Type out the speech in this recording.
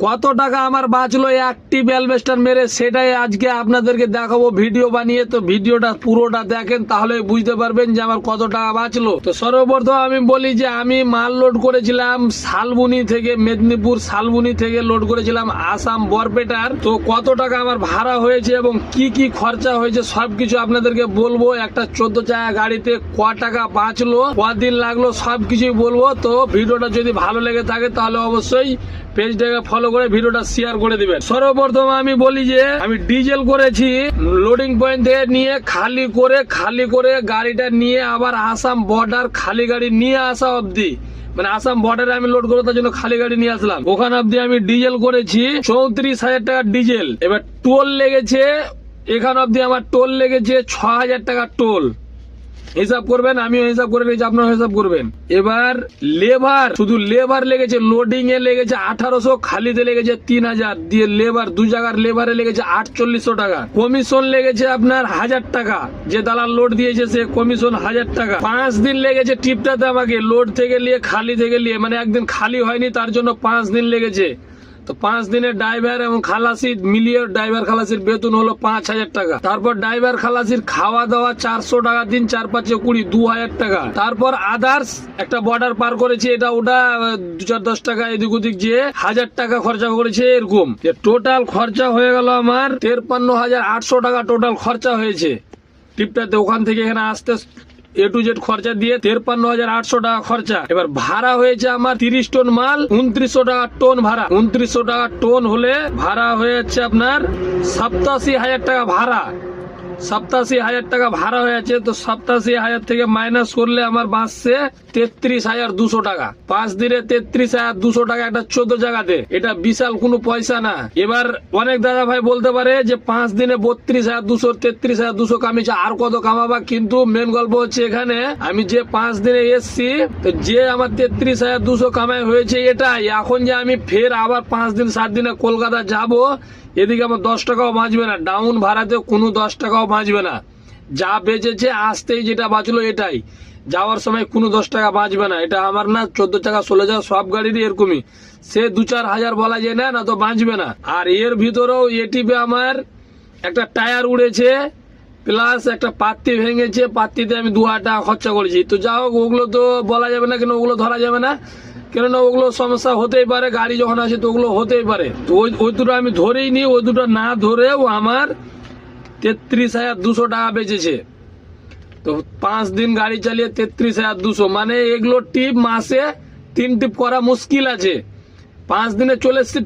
কত টাকা আমার বাঁচলো অ্যাক্টিভ অ্যালবেস্টার মেরে, সেটাই আজকে আপনাদেরকে দেখাবো ভিডিও বানিয়ে। তো ভিডিওটা পুরোটা দেখেন, তাহলে বুঝতে পারবেন যে আমার কত টাকা বাঁচলো। তো সর্বপ্রথম আমি বলি যে আমি মাল লোড করেছিলাম শালবনি থেকে, মেদিনীপুর শালবনি থেকে লোড করেছিলাম আসাম বরপেটার। তো কত টাকা আমার ভাড়া হয়েছে এবং কি কি খরচা হয়েছে সবকিছু আপনাদেরকে বলবো। একটা 14 চাকা গাড়িতে ক টাকা বাঁচলো, কদিন লাগলো, সবকিছুই বলবো। তো ভিডিওটা যদি ভালো লেগে থাকে তাহলে অবশ্যই পেজটাকে ফলো করে ভিডিওটা শেয়ার করে দিবেন। সর্বপ্রথম আমি বলি যে আমি ডিজেল করেছি লোডিং পয়েন্ট থেকে নিয়ে খালি করে গাড়িটা নিয়ে আবার আসাম বর্ডার খালি গাড়ি নিয়ে আসা অবধি, মানে আসাম বর্ডারে আমি লোড করবো তার জন্য খালি গাড়ি নিয়ে আসলাম। ওখানে অব্দি আমি ডিজেল করেছি 34,000 টাকা ডিজেল। এবার টোল লেগেছে, এখানে অব্দি আমার টোল লেগেছে 6,000 টাকা টোল। হিসাব করবেন, আমিও হিসাব করে নিয়েছি, আপনারা হিসাব করবেন। এবার লেবার, শুধু লেবার লেগেছে, লোডিং এ লেগেছে 1800, খালিতে লেগেছে 3000, দিয়ে লেবার দু জায়গার লেবারে লেগেছে 4800 টাকা। কমিশন লেগেছে আপনার 1000 টাকা, যে দালাল লোড দিয়েছে সে কমিশন 1000 টাকা। 5 দিন লেগেছে টিপটাতে আমাকে, লোড থেকে নিয়ে খালি থেকে নিয়ে, মানে একদিন খালি হয়নি তার জন্য 5 দিন লেগেছে। তো 5 দিনের ড্রাইভার এবং খালাসি মিলিয়ে ড্রাইভার খালাসির বেতন হলো 5000 টাকা। তারপর ড্রাইভার খালাসির খাওয়া দাওয়া 400 টাকা দিন, 4 5 20, 2000 টাকা। তারপর আদার্স একটা বর্ডার পার করেছে, এটা ওটা 2-4-10 টাকা এদিক ওদিক যে 1000 টাকা খরচা করেছে, এরকম টোটাল খরচা হয়ে গেল আমার 53,800 টাকা টোটাল খরচা হয়েছে টিপটাতে। ওখান থেকে এখানে আসতে A to Z খরচা দিয়ে 53,800 টাকা খরচা। এবার ভাড়া হয়েছে আমার 30 টন মাল, 2900 টাকা টন ভাড়া। 2900 টাকা টন হলে ভাড়া হয়ে যাচ্ছে আপনার 87,000 টাকা ভাড়া। 87,000 টাকা ভাড়া হয়েছে। তো 87,000 থেকে মাইনাস করলে আমার বাঁচছে 33,200 টাকা। 5 দিনে 33,200 টাকা একটা 14 জায়গাতে, এটা বিশাল কোনো পয়সা না। এবার অনেক দাদা ভাই বলতে পারে যে 5 দিনে 32,200, 33,200 কামিয়েছে, আর কত কামাবা? কিন্তু মেন গল্প হচ্ছে এখানে আমি যে 5 দিনে এসছি, তো যে আমার 33,200 কামাই হয়েছে এটাই। এখন যে আমি ফের আবার 5 দিন 7 দিনে কলকাতা যাব, এদিকে আমার 10 টাকাও বাঁচবে না, ডাউন ভাড়াতে কোনো 10 টাকাও বাঁচবে না। যা বেঁচেছে আসতেই যেটা বাঁচলো এটাই, যাওয়ার সময় কোনো 10 টাকা বাঁচবে না। এটা আমার না 14 টাকা 16 টাকা সব গাড়িরই এরকমই, সে 2-4 হাজার বলা যায় না তো বাঁচবে না। আর এর ভিতরেও এটিপে আমার একটা টায়ার উড়েছে, প্লাস একটা পাত্তি ভেঙেছে, পাত্তিতে আমি 2,000 টাকা খরচা করেছি। তো যা হোক, ওগুলো তো বলা যাবে না, কেন ওগুলো ধরা যাবে না, কেননা ওগুলো সমস্যা হতেই পারে, গাড়ি যখন আসে তো ওগুলো হতেই পারে। তো ওই দুটো আমি ধরেই নি, ওই দুটো না ধরেও আমার 33,200 টাকা বেঁচেছে। তো 5 দিন গাড়ি চালিয়ে 33,200, মানে এগুলো টিপ মাসে 3 টিপ করা মুশকিল আছে। 5 দিনে চলে এসছে